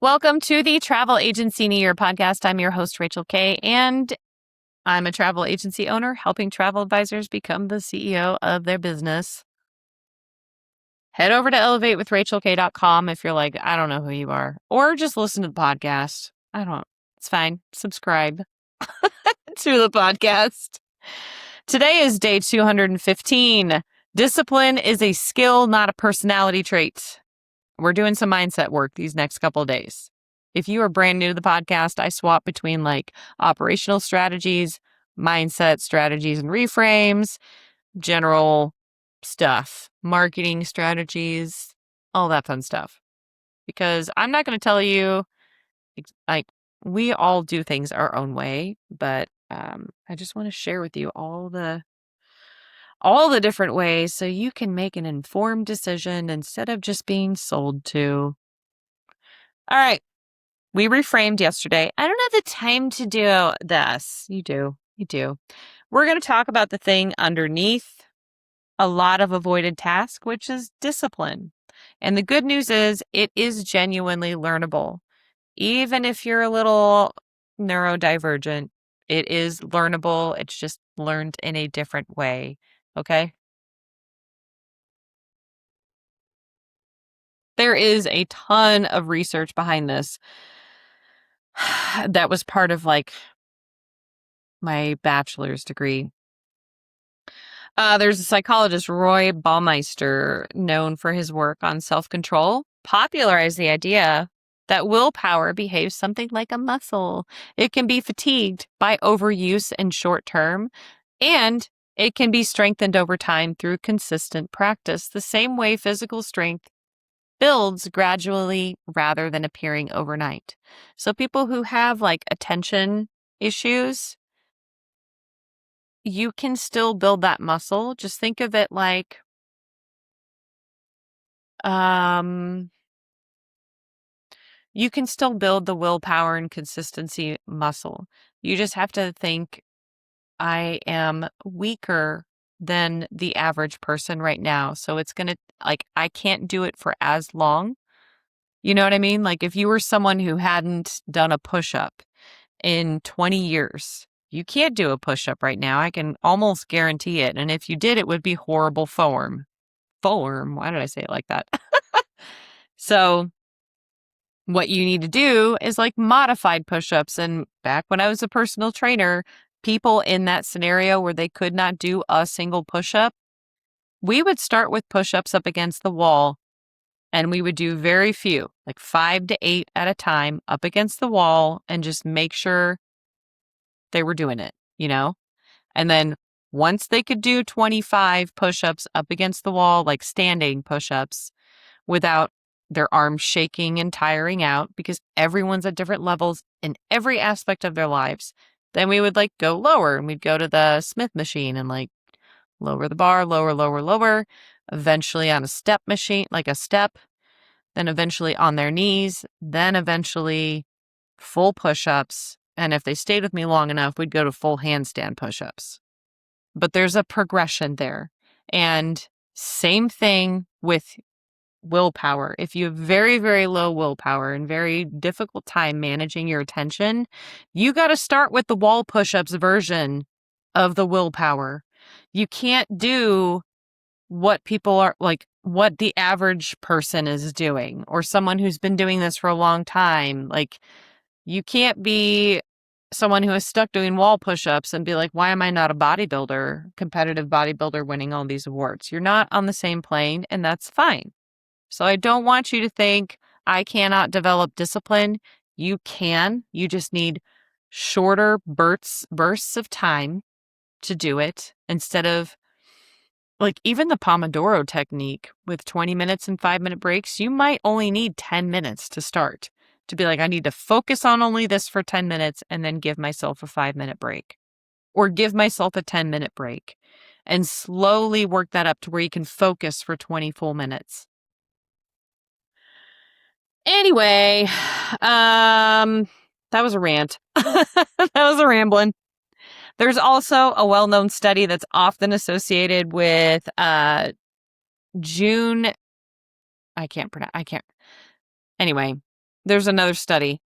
Welcome to the Travel Agency New Year podcast. I'm your host, Rachel Kay, and I'm a travel agency owner helping travel advisors become the CEO of their business. Head over to elevatewithrachelk.com if you're like, I don't know who you are, or just listen to the podcast. It's fine. Subscribe to the podcast. Today is day 215. Discipline is a skill, not a personality trait. We're doing some mindset work these next couple of days. If you are brand new to the podcast, I swap between like operational strategies, mindset strategies and reframes, general stuff, marketing strategies, all that fun stuff. Because I'm not going to tell you, like, we all do things our own way, but I just want to share with you all the different ways so you can make an informed decision instead of just being sold to. All right. We reframed yesterday. I don't have the time to do this. You do. We're going to talk about the thing underneath a lot of avoided task, which is discipline. And the good news is it is genuinely learnable. Even if you're a little neurodivergent, it is learnable. It's just learned in a different way. Okay? There is a ton of research behind this that was part of like my bachelor's degree. There's a psychologist, Roy Baumeister, known for his work on self-control, popularized the idea that willpower behaves something like a muscle. It can be fatigued by overuse in short term, and it can be strengthened over time through consistent practice, the same way physical strength builds gradually rather than appearing overnight. So people who have like attention issues, you can still build that muscle. Just think of it like, you can still build the willpower and consistency muscle. You just have to think, I am weaker than the average person right now. So it's going to, like, I can't do it for as long. You know what I mean? Like if you were someone who hadn't done a push-up in 20 years, you can't do a push-up right now. I can almost guarantee it. And if you did, it would be horrible form. Why did I say it like that? So what you need to do is like modified push-ups. And back when I was a personal trainer, people in that scenario where they could not do a single push-up, we would start with push-ups up against the wall, and we would do very few, like 5 to 8 at a time up against the wall, and just make sure they were doing it, And then once they could do 25 push-ups up against the wall, like standing push-ups, without their arms shaking and tiring out, because everyone's at different levels in every aspect of their lives, then we would like go lower, and we'd go to the Smith machine and like lower the bar, lower, eventually on a step machine, like a step, then eventually on their knees, then eventually full push-ups. And if they stayed with me long enough, we'd go to full handstand push-ups. But there's a progression there. And same thing with willpower. If you have very, very low willpower and very difficult time managing your attention, you got to start with the wall push-ups version of the willpower. You can't do what people are like, what the average person is doing, or someone who's been doing this for a long time. Like, you can't be someone who is stuck doing wall push-ups and be like, why am I not a bodybuilder, competitive bodybuilder winning all these awards? You're not on the same plane, and that's fine. So I don't want you to think I cannot develop discipline. You can. You just need shorter bursts of time to do it, instead of like even the Pomodoro technique with 20 minutes and 5-minute breaks. You might only need 10 minutes to start, to be like, I need to focus on only this for 10 minutes and then give myself a 5-minute break, or give myself a 10-minute break, and slowly work that up to where you can focus for 20 full minutes. Anyway, that was a rant. That was a rambling. There's also a well-known study that's often associated with June. Anyway, There's another study.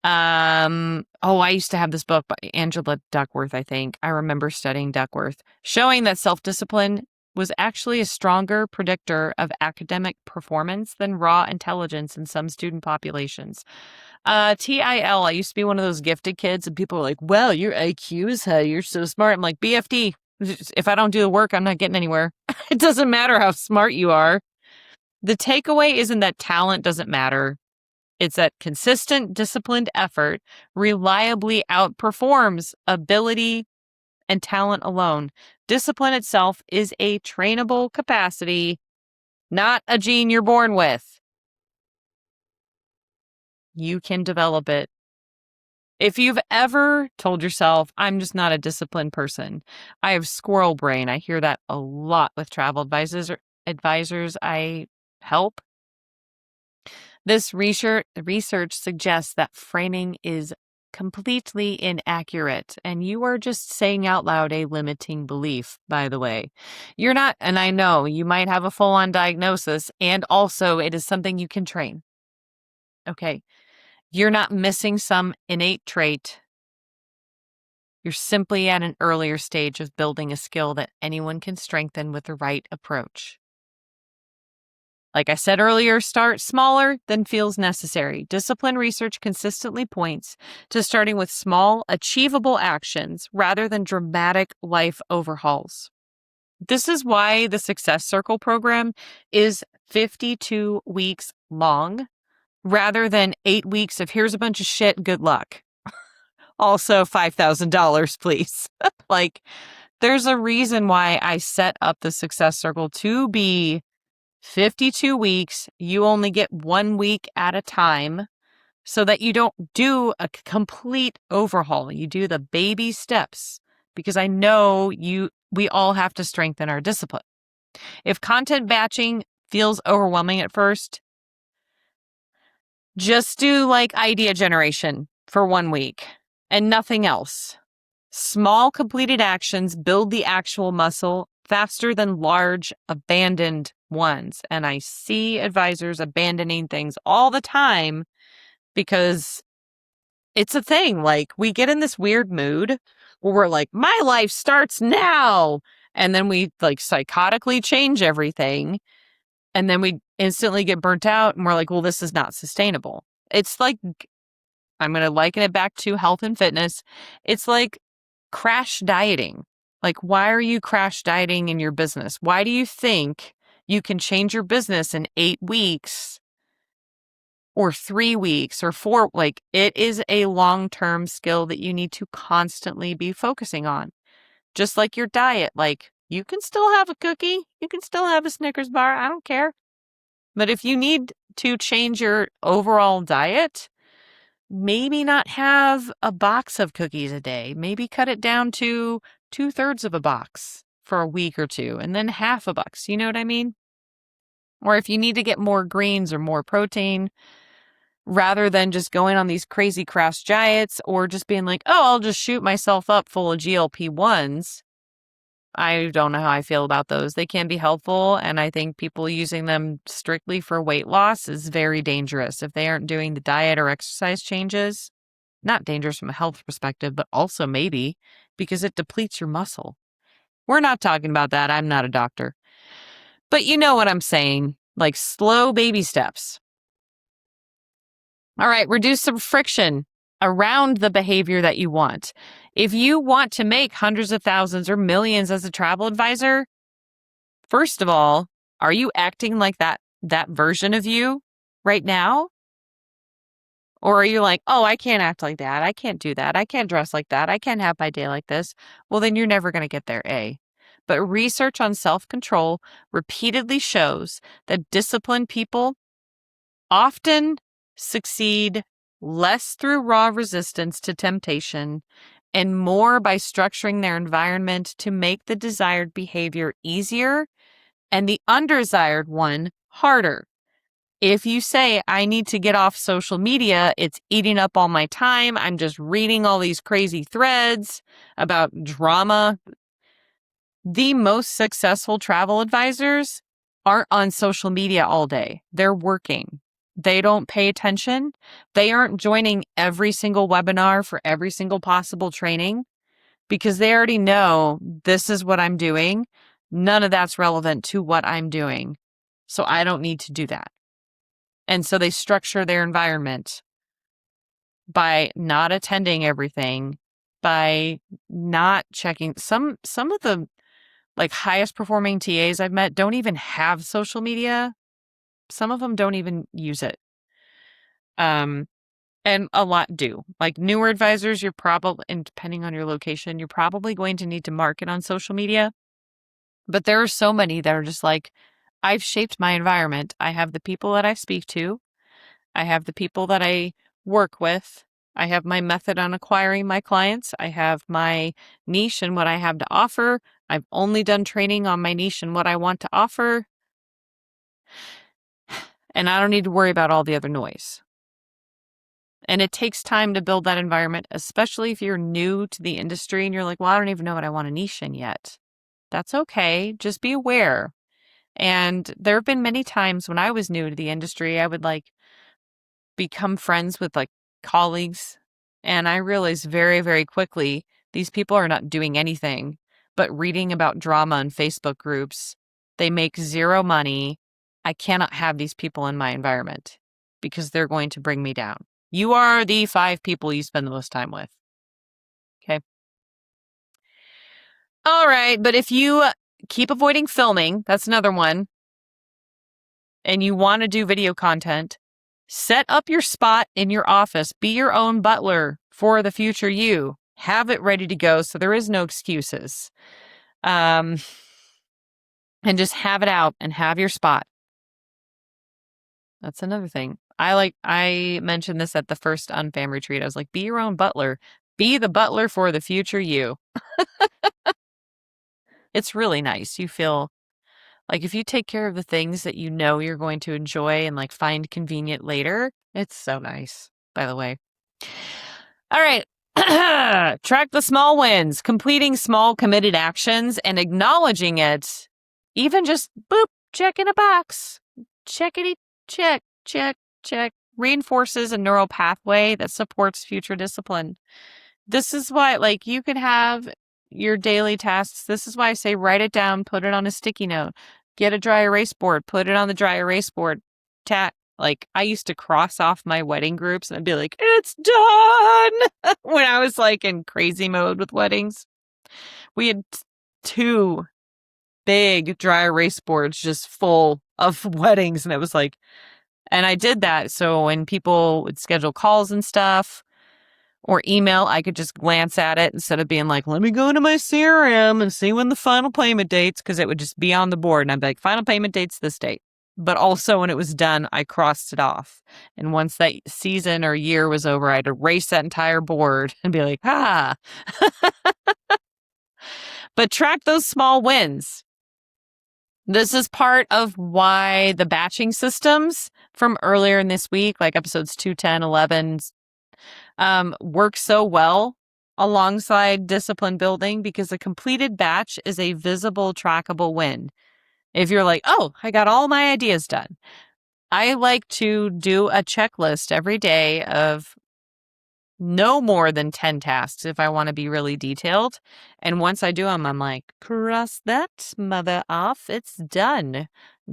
I used to have this book by Angela Duckworth, I think. I remember studying Duckworth, showing that self-discipline was actually a stronger predictor of academic performance than raw intelligence in some student populations. TIL, I used to be one of those gifted kids, and people were like, well, your IQ is high, you're so smart. I'm like, BFD. If I don't do the work, I'm not getting anywhere. It doesn't matter how smart you are. The takeaway isn't that talent doesn't matter. It's that consistent, disciplined effort reliably outperforms ability and talent alone. Discipline itself is a trainable capacity, not a gene you're born with. You can develop it. If you've ever told yourself, I'm just not a disciplined person, I have squirrel brain. I hear that a lot with travel advisors I help. This research suggests that framing is completely inaccurate, and you are just saying out loud a limiting belief, by the way. You're not, and I know you might have a full-on diagnosis, and also it is something you can train. Okay. You're not missing some innate trait. You're simply at an earlier stage of building a skill that anyone can strengthen with the right approach. Like I said earlier, start smaller than feels necessary. Discipline research consistently points to starting with small, achievable actions rather than dramatic life overhauls. This is why the Success Circle program is 52 weeks long rather than 8 weeks of here's a bunch of shit, good luck. Also $5,000, please. Like, there's a reason why I set up the Success Circle to be 52 weeks. You only get 1 week at a time so that you don't do a complete overhaul. You do the baby steps because I know we all have to strengthen our discipline. If content batching feels overwhelming at first, just do like idea generation for 1 week and nothing else. Small completed actions build the actual muscle faster than large abandoned ones. And I see advisors abandoning things all the time because it's a thing. Like, we get in this weird mood where we're like, my life starts now. And then we like psychotically change everything. And then we instantly get burnt out and we're like, well, this is not sustainable. It's like, I'm going to liken it back to health and fitness. It's like crash dieting. Like, why are you crash dieting in your business? Why do you think you can change your business in 8 weeks or 3 weeks or 4? Like, it is a long-term skill that you need to constantly be focusing on. Just like your diet. Like, you can still have a cookie. You can still have a Snickers bar. I don't care. But if you need to change your overall diet, maybe not have a box of cookies a day. Maybe cut it down to 2/3 of a box for a week or two, and then half a box. You know what I mean? Or if you need to get more greens or more protein, rather than just going on these crazy crash diets or just being like, oh, I'll just shoot myself up full of GLP-1s. I don't know how I feel about those. They can be helpful, and I think people using them strictly for weight loss is very dangerous if they aren't doing the diet or exercise changes. Not dangerous from a health perspective, but also maybe because it depletes your muscle. We're not talking about that. I'm not a doctor. But you know what I'm saying, like slow baby steps. All right, reduce some friction around the behavior that you want. If you want to make hundreds of thousands or millions as a travel advisor, first of all, are you acting like that version of you right now? Or are you like, oh, I can't act like that. I can't do that. I can't dress like that. I can't have my day like this. Well, then you're never going to get there, A. But research on self-control repeatedly shows that disciplined people often succeed less through raw resistance to temptation and more by structuring their environment to make the desired behavior easier and the undesired one harder. If you say, I need to get off social media, it's eating up all my time, I'm just reading all these crazy threads about drama. The most successful travel advisors aren't on social media all day. They're working. they don't pay attention. They aren't joining every single webinar for every single possible training because they already know this is what I'm doing. None of that's relevant to what I'm doing. So I don't need to do that. And so they structure their environment by not attending everything, by not checking. Some of the like highest performing TAs I've met don't even have social media. Some of them don't even use it. And a lot do. Like newer advisors, you're probably, and depending on your location, you're probably going to need to market on social media. But there are so many that are just like, I've shaped my environment. I have the people that I speak to. I have the people that I work with. I have my method on acquiring my clients. I have my niche and what I have to offer. I've only done training on my niche and what I want to offer. And I don't need to worry about all the other noise. And it takes time to build that environment, especially if you're new to the industry and you're like, well, I don't even know what I want to niche in yet. That's okay. Just be aware. And there have been many times when I was new to the industry, I would like become friends with like colleagues. And I realized very, very quickly, these people are not doing anything but reading about drama in Facebook groups. They make zero money. I cannot have these people in my environment because they're going to bring me down. You are the 5 people you spend the most time with. Okay. All right. But if you keep avoiding filming, that's another one, and you want to do video content, set up your spot in your office. Be your own butler for the future you. Have it ready to go so there is no excuses. And just have it out and have your spot. That's another thing. I mentioned this at the first Unfam retreat. I was like, be your own butler. Be the butler for the future you. It's really nice. You feel like if you take care of the things that you know you're going to enjoy and like find convenient later, it's so nice, by the way. All right. Track the small wins, completing small committed actions and acknowledging it. Even just boop, check in a box. Checkity, check, check, check. Reinforces a neural pathway that supports future discipline. This is why, like, you can have your daily tasks. This is why I say write it down, put it on a sticky note, get a dry erase board, put it on the dry erase board. Like, I used to cross off my wedding groups and I'd be like, it's done. When I was like in crazy mode with weddings, we had 2 big dry erase boards just full of weddings. And it was like, and I did that. So when people would schedule calls and stuff, or email, I could just glance at it instead of being like, let me go into my CRM and see when the final payment date's, because it would just be on the board. And I'd be like, final payment date's this date. But also when it was done, I crossed it off. And once that season or year was over, I'd erase that entire board and be like, ah. But track those small wins. This is part of why the batching systems from earlier in this week, like episodes 2, 10, 11, work so well alongside discipline building, because a completed batch is a visible, trackable win. If you're like, oh, I got all my ideas done. I like to do a checklist every day of no more than 10 tasks if I want to be really detailed. And once I do them, I'm like, cross that mother off. It's done.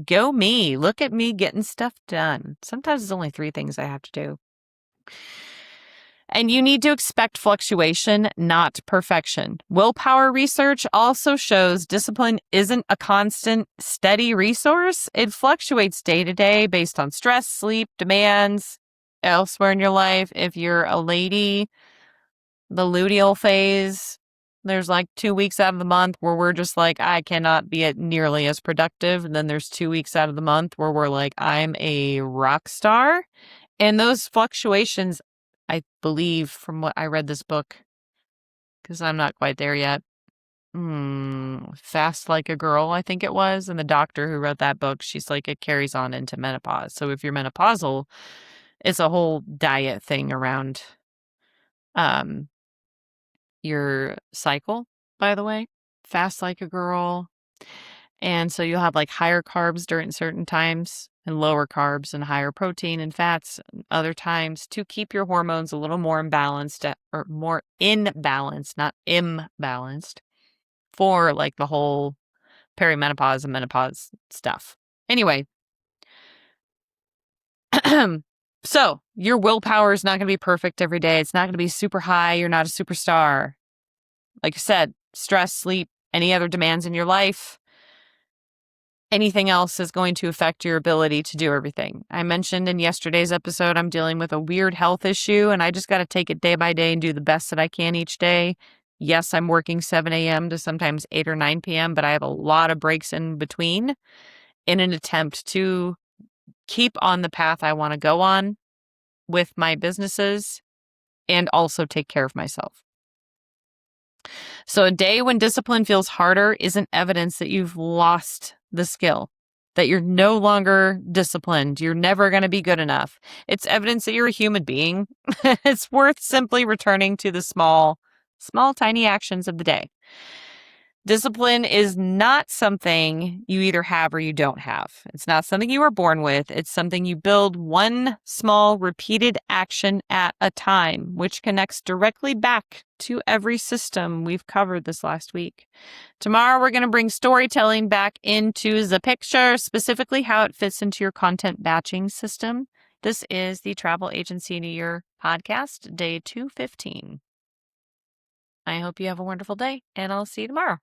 Go me. Look at me getting stuff done. Sometimes it's only 3 things I have to do. And you need to expect fluctuation, not perfection. Willpower research also shows discipline isn't a constant, steady resource. It fluctuates day to day based on stress, sleep, demands, elsewhere in your life. If you're a lady, the luteal phase, there's like 2 weeks out of the month where we're just like, I cannot be nearly as productive. And then there's 2 weeks out of the month where we're like, I'm a rock star. And those fluctuations, I believe, from what I read this book, because I'm not quite there yet. Fast Like a Girl, I think it was. And the doctor who wrote that book, she's like, it carries on into menopause. So if you're menopausal, it's a whole diet thing around your cycle, by the way. Fast Like a Girl. And so you'll have like higher carbs during certain times and lower carbs and higher protein and fats other times to keep your hormones a little more imbalanced or more in balance, not imbalanced, for like the whole perimenopause and menopause stuff. Anyway, so your willpower is not going to be perfect every day. It's not going to be super high. You're not a superstar. Like I said, stress, sleep, any other demands in your life, anything else is going to affect your ability to do everything. I mentioned in yesterday's episode, I'm dealing with a weird health issue and I just got to take it day by day and do the best that I can each day. Yes, I'm working 7 a.m. to sometimes 8 or 9 p.m., but I have a lot of breaks in between in an attempt to keep on the path I want to go on with my businesses and also take care of myself. So a day when discipline feels harder isn't evidence that you've lost the skill, that you're no longer disciplined. You're never going to be good enough. It's evidence that you're a human being. It's worth simply returning to the small, tiny actions of the day. Discipline is not something you either have or you don't have. It's not something you were born with. It's something you build one small repeated action at a time, which connects directly back to every system we've covered this last week. Tomorrow, we're going to bring storytelling back into the picture, specifically how it fits into your content batching system. This is the Travel Agency New Year podcast, day 215. I hope you have a wonderful day, and I'll see you tomorrow.